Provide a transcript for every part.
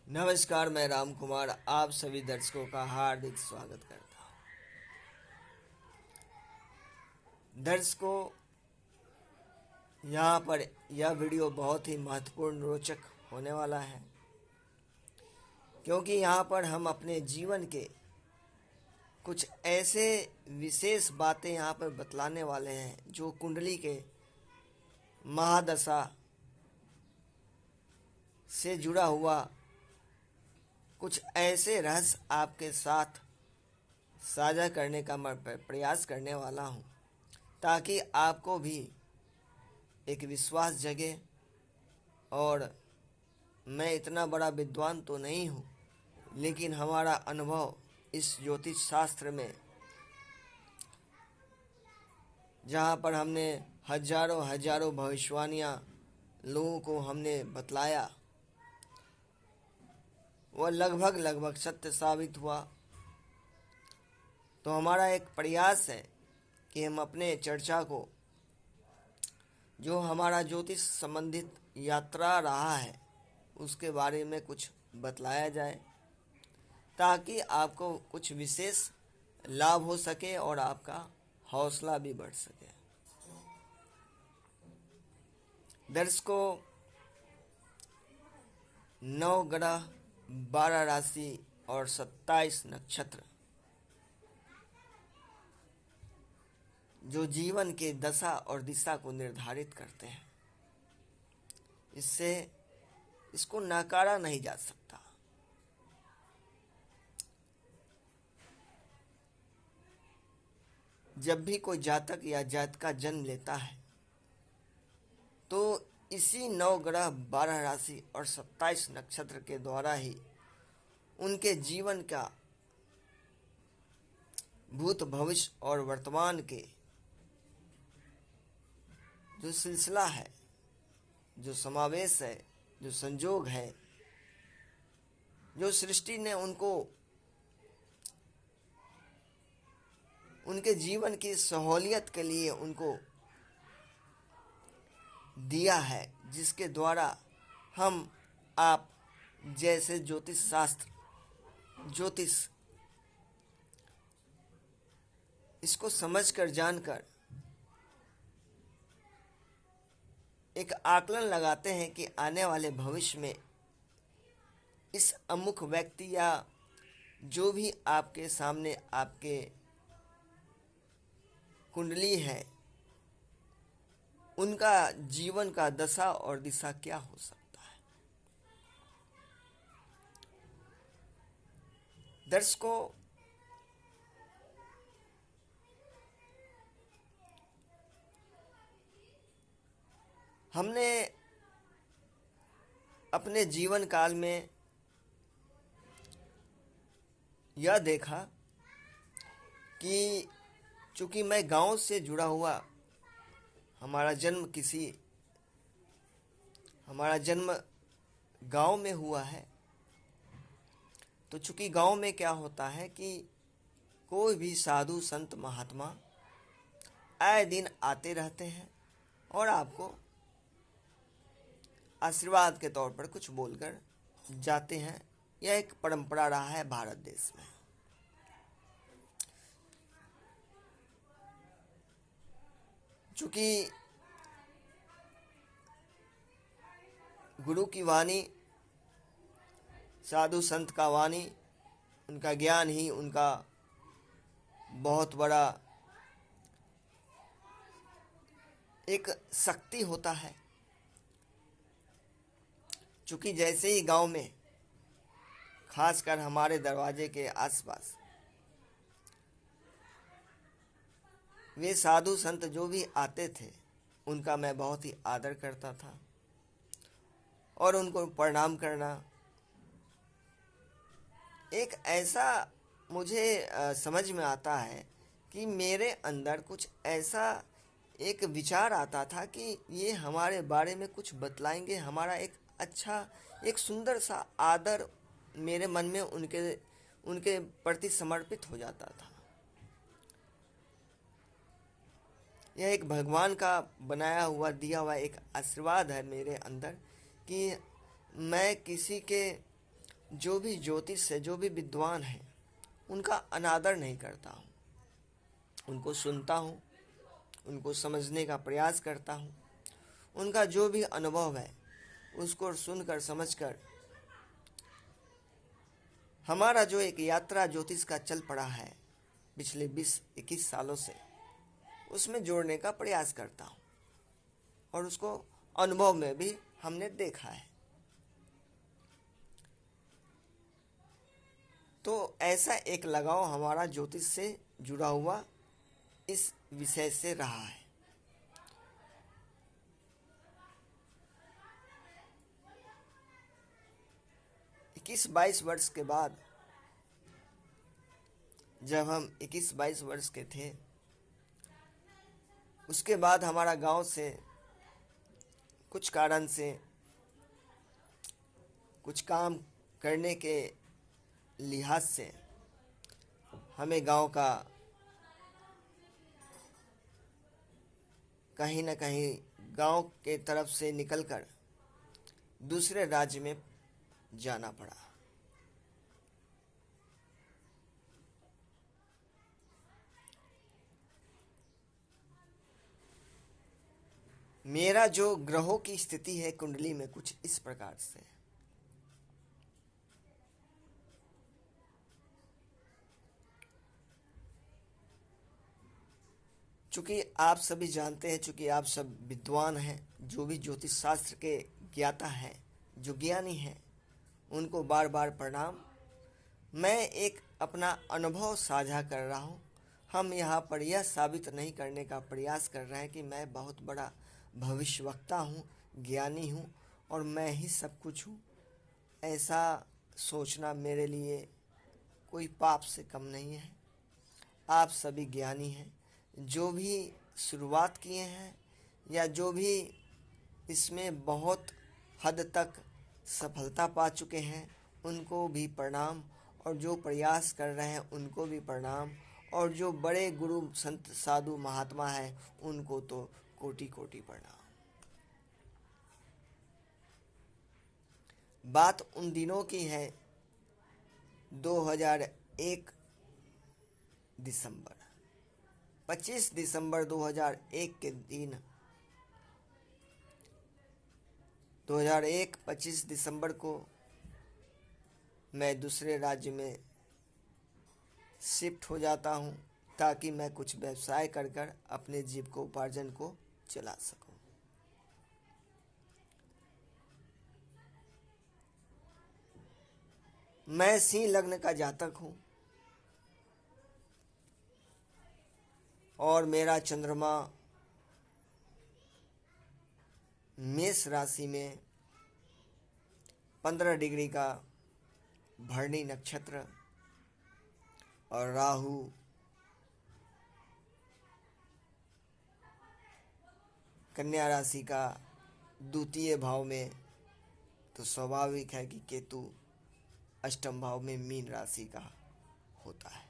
नमस्कार, मैं राम कुमार आप सभी दर्शकों का हार्दिक स्वागत करता हूँ। दर्शकों, यहाँ पर यह वीडियो बहुत ही महत्वपूर्ण रोचक होने वाला है, क्योंकि यहाँ पर हम अपने जीवन के कुछ ऐसे विशेष बातें यहाँ पर बतलाने वाले हैं जो कुंडली के महादशा से जुड़ा हुआ कुछ ऐसे रहस्य आपके साथ साझा करने का मैं प्रयास करने वाला हूँ, ताकि आपको भी एक विश्वास जगे। और मैं इतना बड़ा विद्वान तो नहीं हूँ, लेकिन हमारा अनुभव इस ज्योतिष शास्त्र में, जहाँ पर हमने हजारों हजारों भविष्यवाणियाँ लोगों को हमने बतलाया, वह लगभग सत्य साबित हुआ। तो हमारा एक प्रयास है कि हम अपने चर्चा को, जो हमारा ज्योतिष संबंधित यात्रा रहा है, उसके बारे में कुछ बतलाया जाए, ताकि आपको कुछ विशेष लाभ हो सके और आपका हौसला भी बढ़ सके। दर्शकों, 9 ग्रह, 12 राशि और 27 नक्षत्र जो जीवन के दशा और दिशा को निर्धारित करते हैं, इसको नकारा नहीं जा सकता। जब भी कोई जातक या जातका जन्म लेता है, तो इसी 9 ग्रह, 12 राशि और 27 नक्षत्र के द्वारा ही उनके जीवन का भूत, भविष्य और वर्तमान के जो सिलसिला है, जो समावेश है, जो संजोग है, जो सृष्टि ने उनको उनके जीवन की सहूलियत के लिए उनको दिया है, जिसके द्वारा हम आप जैसे ज्योतिष शास्त्र, ज्योतिष, इसको समझकर, जानकर एक आकलन लगाते हैं कि आने वाले भविष्य में इस अमुक व्यक्ति या जो भी आपके सामने आपके कुंडली है, उनका जीवन का दशा और दिशा क्या हो सकता है। दर्शकों, हमने अपने जीवन काल में यह देखा कि चूंकि मैं गांव से जुड़ा हुआ, हमारा जन्म गांव में हुआ है, तो चूंकि गांव में क्या होता है कि कोई भी साधु संत महात्मा आए दिन आते रहते हैं और आपको आशीर्वाद के तौर पर कुछ बोलकर जाते हैं। यह एक परंपरा रहा है भारत देश में। चूंकि गुरु की वाणी, साधु संत का वाणी, उनका ज्ञान ही उनका बहुत बड़ा एक शक्ति होता है। चूंकि जैसे ही गांव में, खासकर हमारे दरवाजे के आसपास, वे साधु संत जो भी आते थे, उनका मैं बहुत ही आदर करता था और उनको प्रणाम करना एक ऐसा मुझे समझ में आता है कि मेरे अंदर कुछ ऐसा एक विचार आता था कि ये हमारे बारे में कुछ बतलाएंगे। हमारा एक अच्छा, एक सुंदर सा आदर मेरे मन में उनके प्रति समर्पित हो जाता था। यह एक भगवान का बनाया हुआ, दिया हुआ एक आशीर्वाद है मेरे अंदर कि मैं किसी के जो भी ज्योतिष है, जो भी विद्वान है, उनका अनादर नहीं करता हूँ। उनको सुनता हूँ, उनको समझने का प्रयास करता हूँ। उनका जो भी अनुभव है उसको सुनकर समझकर हमारा जो एक यात्रा ज्योतिष का चल पड़ा है पिछले 20-21 सालों से, उसमें जोड़ने का प्रयास करता हूँ और उसको अनुभव में भी हमने देखा है। तो ऐसा एक लगाव हमारा ज्योतिष से जुड़ा हुआ इस विषय से रहा है। इक्कीस 22 वर्ष के बाद, जब हम 21-22 वर्ष के थे, उसके बाद हमारा गांव से कुछ कारण से कुछ काम करने के लिहाज से हमें गांव का कहीं न कहीं गांव के तरफ से निकलकर दूसरे राज्य में जाना पड़ा। मेरा जो ग्रहों की स्थिति है कुंडली में कुछ इस प्रकार से, चूँकि आप सभी जानते हैं, चूँकि आप सब विद्वान हैं, जो भी ज्योतिष शास्त्र के ज्ञाता हैं, जो ज्ञानी हैं, उनको बार बार प्रणाम। मैं एक अपना अनुभव साझा कर रहा हूँ। हम यहाँ पर यह साबित नहीं करने का प्रयास कर रहे हैं कि मैं बहुत बड़ा भविष्यवक्ता हूँ, ज्ञानी हूँ और मैं ही सब कुछ हूँ। ऐसा सोचना मेरे लिए कोई पाप से कम नहीं है। आप सभी ज्ञानी हैं, जो भी शुरुआत किए हैं या जो भी इसमें बहुत हद तक सफलता पा चुके हैं, उनको भी प्रणाम, और जो प्रयास कर रहे हैं उनको भी प्रणाम, और जो बड़े गुरु संत साधु महात्मा हैं उनको तो कोटि कोटि प्रणाम। बात उन दिनों की है 2001 दिसंबर, 25 दिसंबर 2001 के दिन, 2001 25 दिसंबर को मैं दूसरे राज्य में शिफ्ट हो जाता हूँ ताकि मैं कुछ व्यवसाय कर कर अपने जीविकोपार्जन को चला सकूँ। मैं सिंह लग्न का जातक हूँ और मेरा चंद्रमा मेष राशि में 15 डिग्री का भरणी नक्षत्र और राहु कन्या राशि का द्वितीय भाव में, तो स्वाभाविक है कि केतु अष्टम भाव में मीन राशि का होता है।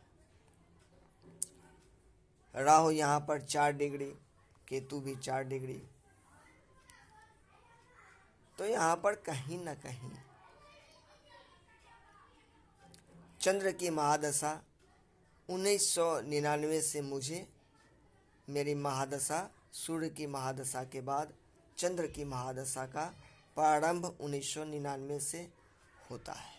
राहु यहाँ पर 4 डिग्री, केतु भी 4 डिग्री, तो यहाँ पर कहीं न कहीं चंद्र की महादशा 1999 से मुझे, मेरी महादशा सूर्य की महादशा के बाद चंद्र की महादशा का प्रारंभ 1999 से होता है।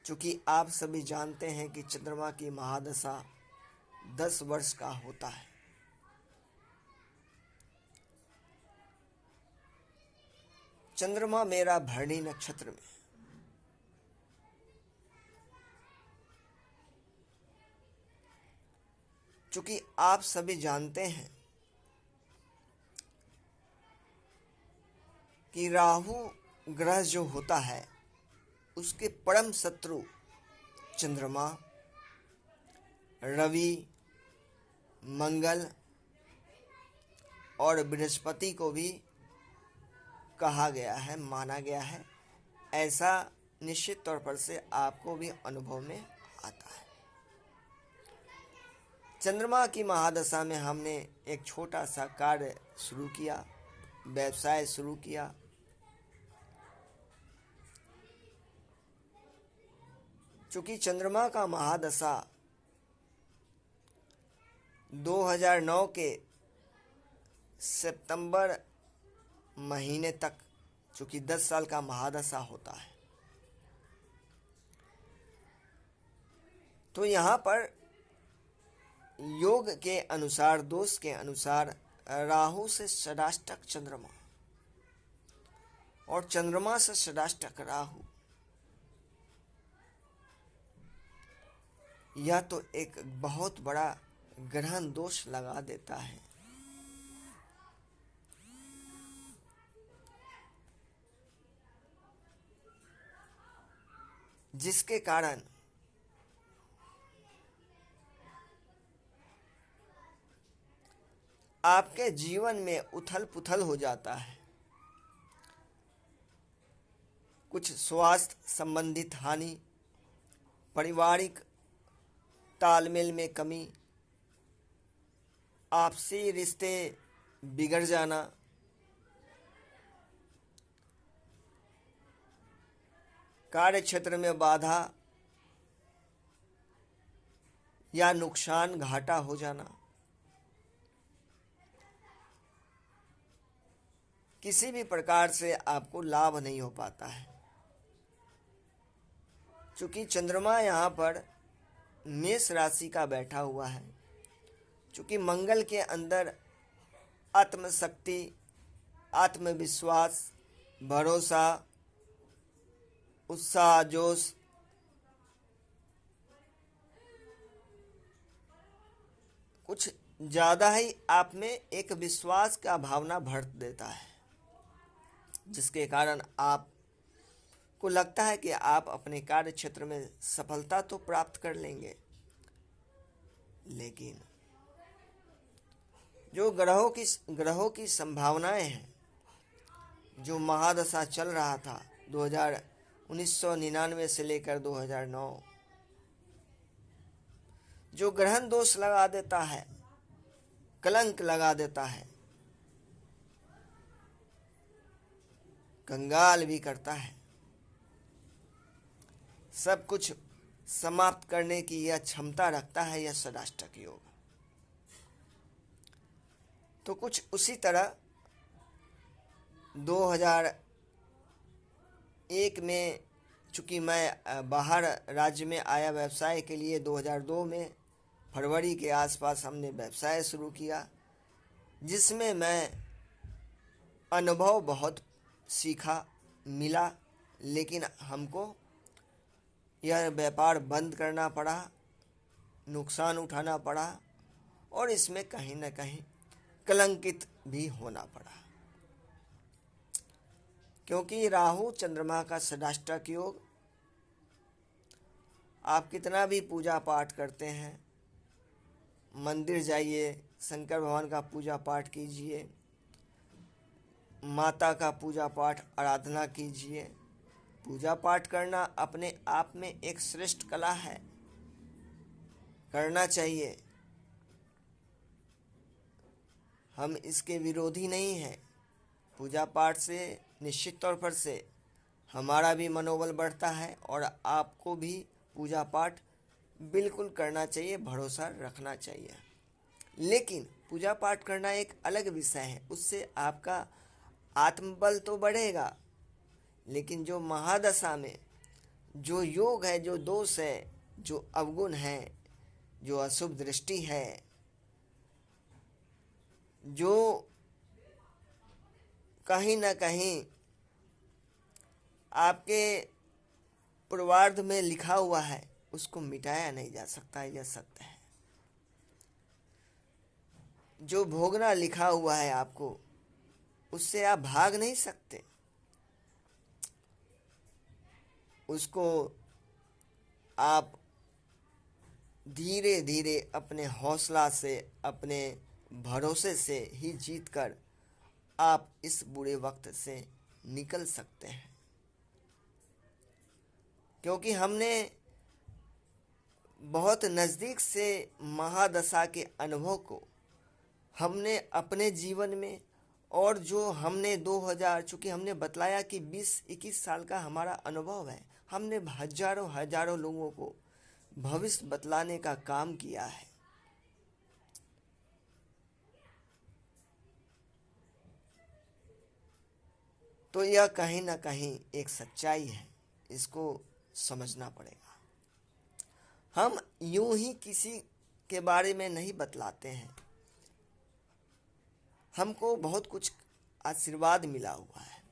चूँकि आप सभी जानते हैं कि चंद्रमा की महादशा 10 वर्ष का होता है। चंद्रमा मेरा भरणी नक्षत्र में, चूँकि आप सभी जानते हैं कि राहु ग्रह जो होता है उसके परम शत्रु चंद्रमा, रवि, मंगल और बृहस्पति को भी कहा गया है, माना गया है। ऐसा निश्चित तौर पर से आपको भी अनुभव में आता है। चंद्रमा की महादशा में हमने एक छोटा सा कार्य शुरू किया, व्यवसाय शुरू किया, चूंकि चंद्रमा का महादशा 2009 के सितंबर महीने तक, चूंकि 10 साल का महादशा होता है, तो यहाँ पर योग के अनुसार, दोष के अनुसार, राहु से षडाष्टक चंद्रमा और चंद्रमा से षडाष्टक राहु, यह तो एक बहुत बड़ा ग्रहण दोष लगा देता है। जिसके कारण आपके जीवन में उथल पुथल हो जाता है। कुछ स्वास्थ्य संबंधित हानि, पारिवारिक तालमेल में कमी, आपसी रिश्ते बिगड़ जाना, कार्य क्षेत्र में बाधा या नुकसान, घाटा हो जाना, किसी भी प्रकार से आपको लाभ नहीं हो पाता है। चूंकि चंद्रमा यहाँ पर मेष राशि का बैठा हुआ है, चूंकि मंगल के अंदर आत्मशक्ति, आत्मविश्वास, भरोसा, उत्साह, जोश, कुछ ज़्यादा ही आप में एक विश्वास का भावना भर देता है, जिसके कारण आप को लगता है कि आप अपने कार्य क्षेत्र में सफलता तो प्राप्त कर लेंगे, लेकिन जो ग्रहों की संभावनाएं हैं, जो महादशा चल रहा था 1999 से लेकर 2009, जो ग्रहण दोष लगा देता है, कलंक लगा देता है, कंगाल भी करता है, सब कुछ समाप्त करने की यह क्षमता रखता है यह षडाष्टक योग। तो कुछ उसी तरह 2001 में, चूँकि मैं बाहर राज्य में आया व्यवसाय के लिए, 2002 में फरवरी के आसपास हमने व्यवसाय शुरू किया, जिसमें मैं अनुभव बहुत सीखा, मिला, लेकिन हमको यह व्यापार बंद करना पड़ा, नुकसान उठाना पड़ा और इसमें कहीं न कहीं कलंकित भी होना पड़ा, क्योंकि राहु चंद्रमा का षडाष्टक योग, आप कितना भी पूजा पाठ करते हैं, मंदिर जाइए, शंकर भगवान का पूजा पाठ कीजिए, माता का पूजा पाठ आराधना कीजिए। पूजा पाठ करना अपने आप में एक श्रेष्ठ कला है, करना चाहिए, हम इसके विरोधी नहीं हैं। पूजा पाठ से निश्चित तौर पर से हमारा भी मनोबल बढ़ता है और आपको भी पूजा पाठ बिल्कुल करना चाहिए, भरोसा रखना चाहिए। लेकिन पूजा पाठ करना एक अलग विषय है, उससे आपका आत्मबल तो बढ़ेगा, लेकिन जो महादशा में जो योग है, जो दोष है, जो अवगुण है, जो अशुभ दृष्टि है, जो कहीं ना कहीं आपके पूर्वार्ध में लिखा हुआ है, उसको मिटाया नहीं जा सकता, यह सत्य है। जो भोगना लिखा हुआ है आपको, उससे आप भाग नहीं सकते, उसको आप धीरे धीरे अपने हौसला से, अपने भरोसे से ही जीतकर आप इस बुरे वक्त से निकल सकते हैं। क्योंकि हमने बहुत नज़दीक से महादशा के अनुभव को हमने अपने जीवन में और जो हमने 2000, चूँकि हमने बतलाया कि 20-21 साल का हमारा अनुभव है, हमने हजारों हजारों लोगों को भविष्य बतलाने का काम किया है। तो यह कहीं ना कहीं एक सच्चाई है, इसको समझना पड़ेगा। हम यूं ही किसी के बारे में नहीं बतलाते हैं, हमको बहुत कुछ आशीर्वाद मिला हुआ है।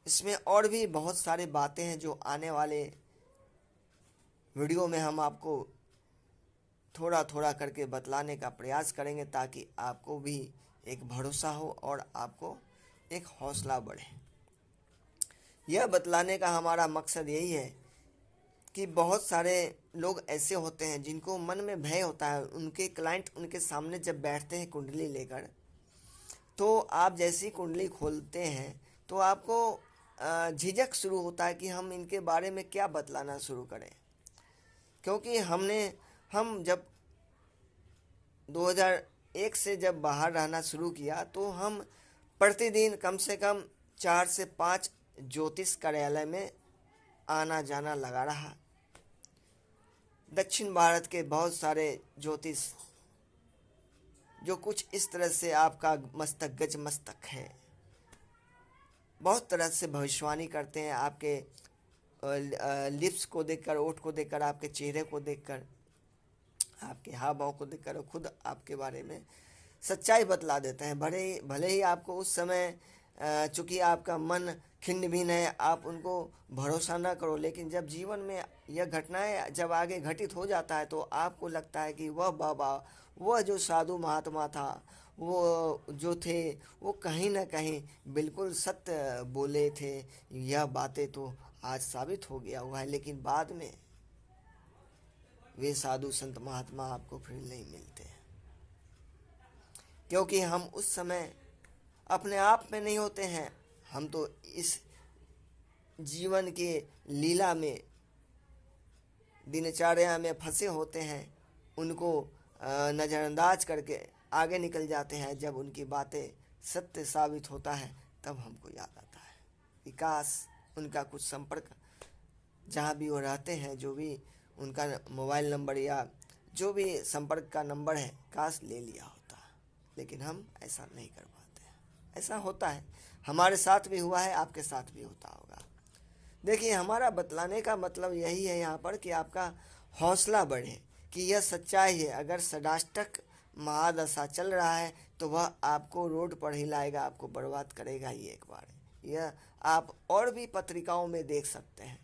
इसमें और भी बहुत सारी बातें हैं जो आने वाले वीडियो में हम आपको थोड़ा थोड़ा करके बतलाने का प्रयास करेंगे, ताकि आपको भी एक भरोसा हो और आपको एक हौसला बढ़े। यह बतलाने का हमारा मकसद यही है कि बहुत सारे लोग ऐसे होते हैं जिनको मन में भय होता है। उनके क्लाइंट उनके सामने जब बैठते हैं कुंडली लेकर, तो आप जैसी कुंडली खोलते हैं तो आपको झिझक शुरू होता है कि हम इनके बारे में क्या बतलाना शुरू करें। क्योंकि हम जब 2001 से जब बाहर रहना शुरू किया, तो हम प्रतिदिन कम से कम 4 से 5 ज्योतिष कार्यालय में आना जाना लगा रहा। दक्षिण भारत के बहुत सारे ज्योतिष जो कुछ इस तरह से आपका मस्तक गज मस्तक है, बहुत तरह से भविष्यवाणी करते हैं आपके लिप्स को देखकर, ओठ को देखकर, आपके चेहरे को देखकर, आपके हाव भाव को देखकर खुद आपके बारे में सच्चाई बतला देते हैं। भले ही आपको उस समय चूँकि आपका मन खिन्न भिन्न है, आप उनको भरोसा ना करो, लेकिन जब जीवन में यह घटनाएं जब आगे घटित हो जाता है तो आपको लगता है कि वह बाबा, वह जो साधु महात्मा था, वो जो थे, वो कहीं ना कहीं बिल्कुल सत्य बोले थे। यह बातें तो आज साबित हो गया हुआ है, लेकिन बाद में वे साधु संत महात्मा आपको फिर नहीं मिलते, क्योंकि हम उस समय अपने आप में नहीं होते हैं। हम तो इस जीवन के लीला में, दिनचर्या में फंसे होते हैं, उनको नज़रअंदाज करके आगे निकल जाते हैं। जब उनकी बातें सत्य साबित होता है तब हमको याद आता है कि काश उनका कुछ संपर्क, जहाँ भी वो रहते हैं, जो भी उनका मोबाइल नंबर या जो भी संपर्क का नंबर है, काश ले लिया होता। लेकिन हम ऐसा नहीं कर पाते हैं। ऐसा होता है, हमारे साथ भी हुआ है, आपके साथ भी होता होगा। देखिए, हमारा बतलाने का मतलब यही है यहाँ पर कि आपका हौसला बढ़े कि यह सच्चाई है। अगर षडाष्टक महादशा चल रहा है तो वह आपको रोड पर हिलाएगा, आपको बर्बाद करेगा ही एक बार। यह आप और भी पत्रिकाओं में देख सकते हैं,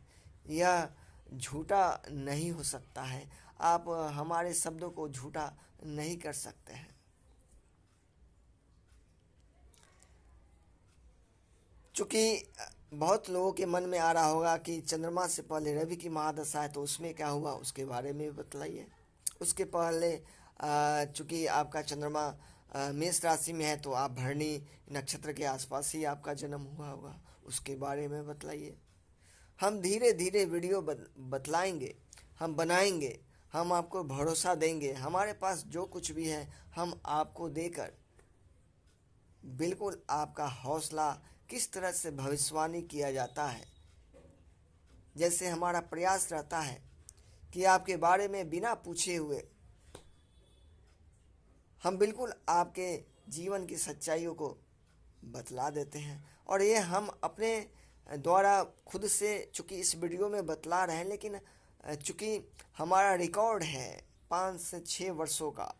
यह झूठा नहीं हो सकता है। आप हमारे शब्दों को झूठा नहीं कर सकते हैं। चूँकि बहुत लोगों के मन में आ रहा होगा कि चंद्रमा से पहले रवि की महादशा है, तो उसमें क्या हुआ, उसके बारे में भी बतलाइए। उसके पहले चूँकि आपका चंद्रमा मेष राशि में है, तो आप भरणी नक्षत्र के आसपास ही आपका जन्म हुआ होगा, उसके बारे में बतलाइए। हम धीरे धीरे वीडियो बतलाएंगे, हम बनाएंगे, हम आपको भरोसा देंगे। हमारे पास जो कुछ भी है हम आपको देकर बिल्कुल आपका हौसला, किस तरह से भविष्यवाणी किया जाता है, जैसे हमारा प्रयास रहता है कि आपके बारे में बिना पूछे हुए हम बिल्कुल आपके जीवन की सच्चाइयों को बतला देते हैं। और ये हम अपने द्वारा खुद से चूँकि इस वीडियो में बतला रहे हैं, लेकिन चूँकि हमारा रिकॉर्ड है 5 से 6 वर्षों का,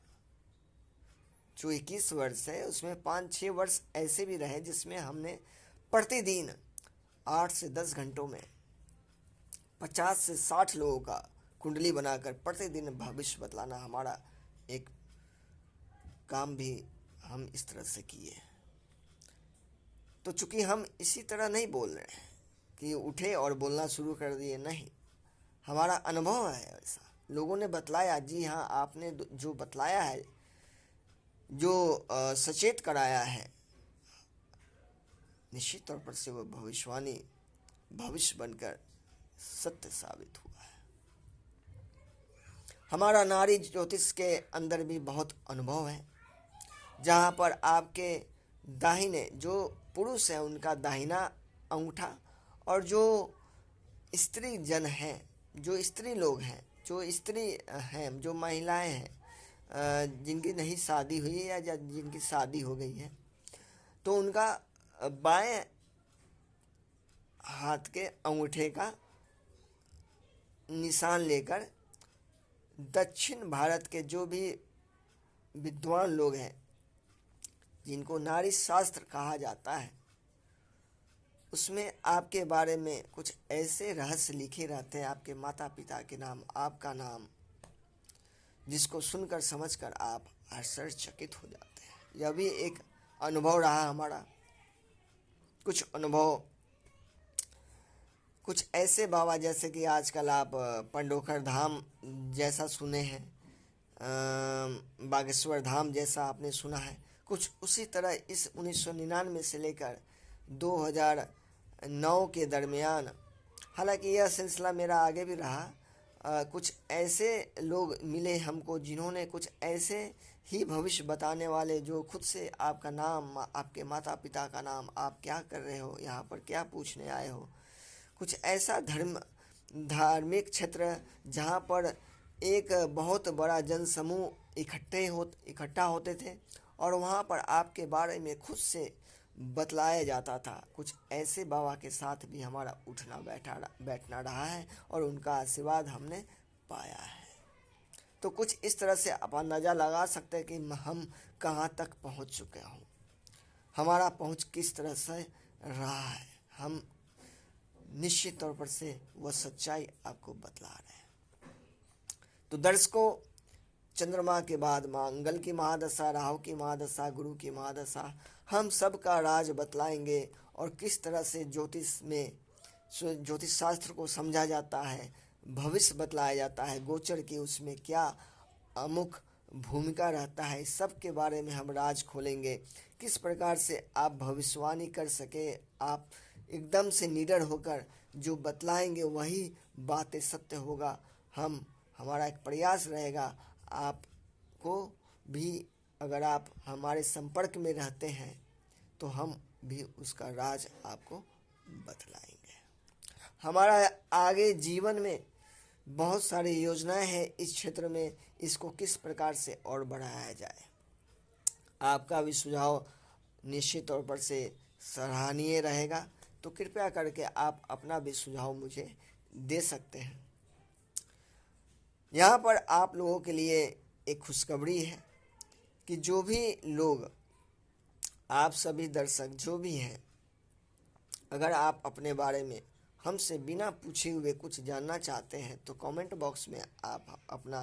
जो 21 वर्ष है उसमें 5-6 वर्ष ऐसे भी रहे जिसमें हमने प्रतिदिन 8 से 10 घंटों में 50 से 60 लोगों का कुंडली बनाकर प्रतिदिन भविष्य बतलाना हमारा एक काम भी हम इस तरह से किए। तो चूँकि हम इसी तरह नहीं बोल रहे हैं कि उठे और बोलना शुरू कर दिए, नहीं, हमारा अनुभव है ऐसा, लोगों ने बतलाया। जी हाँ, आपने जो बतलाया है, जो सचेत कराया है, निश्चित तौर पर से वह भविष्यवाणी भविष्य बनकर सत्य साबित हुआ है। हमारा नारी ज्योतिष के अंदर भी बहुत अनुभव है, जहाँ पर आपके दाहिने जो पुरुष है उनका दाहिना अंगूठा और जो स्त्री जन हैं, जो स्त्री लोग हैं, जो स्त्री हैं, जो महिलाएं हैं, जिनकी नहीं शादी हुई है या जिनकी शादी हो गई है, तो उनका बाएं हाथ के अंगूठे का निशान लेकर दक्षिण भारत के जो भी विद्वान लोग हैं, जिनको नारी शास्त्र कहा जाता है, उसमें आपके बारे में कुछ ऐसे रहस्य लिखे रहते हैं, आपके माता पिता के नाम, आपका नाम, जिसको सुनकर समझकर आप आश्चर्यचकित हो जाते हैं। यह भी एक अनुभव रहा हमारा। कुछ अनुभव, कुछ ऐसे बाबा जैसे कि आजकल आप पंडोखर धाम जैसा सुने हैं, बागेश्वर धाम जैसा आपने सुना है, कुछ उसी तरह इस 1999 से लेकर 2009 के दरमियान, हालांकि यह सिलसिला मेरा आगे भी रहा, कुछ ऐसे लोग मिले हमको जिन्होंने कुछ ऐसे ही भविष्य बताने वाले, जो खुद से आपका नाम, आपके माता पिता का नाम, आप क्या कर रहे हो, यहाँ पर क्या पूछने आए हो, कुछ ऐसा धार्मिक क्षेत्र जहाँ पर एक बहुत बड़ा जनसमूह इकट्ठा होते थे और वहाँ पर आपके बारे में खुद से बतलाया जाता था। कुछ ऐसे बाबा के साथ भी हमारा उठना बैठना रहा है और उनका आशीर्वाद हमने पाया है। तो कुछ इस तरह से आप अंदाज़ा लगा सकते हैं कि हम कहाँ तक पहुँच चुके हों, हमारा पहुँच किस तरह से रहा है। हम निश्चित तौर पर से वह सच्चाई आपको बतला रहे हैं। तो दर्शकों, चंद्रमा के बाद मंगल की महादशा, राहु की महादशा, गुरु की महादशा, हम सब का राज बतलाएंगे और किस तरह से ज्योतिष शास्त्र को समझा जाता है, भविष्य बतलाया जाता है, गोचर की उसमें क्या अमुक भूमिका रहता है, इस सब के बारे में हम राज खोलेंगे। किस प्रकार से आप भविष्यवाणी कर सके, आप एकदम से निडर होकर जो बतलाएंगे वही बातें सत्य होगा। हमारा एक प्रयास रहेगा, आपको भी अगर आप हमारे संपर्क में रहते हैं तो हम भी उसका राज आपको बतलाएंगे। हमारा आगे जीवन में बहुत सारी योजनाएं हैं इस क्षेत्र में, इसको किस प्रकार से और बढ़ाया जाए। आपका भी सुझाव निश्चित तौर पर से सराहनीय रहेगा, तो कृपया करके आप अपना भी सुझाव मुझे दे सकते हैं। यहाँ पर आप लोगों के लिए एक खुशखबरी है कि जो भी लोग, आप सभी दर्शक जो भी हैं, अगर आप अपने बारे में हमसे बिना पूछे हुए कुछ जानना चाहते हैं तो कमेंट बॉक्स में आप अपना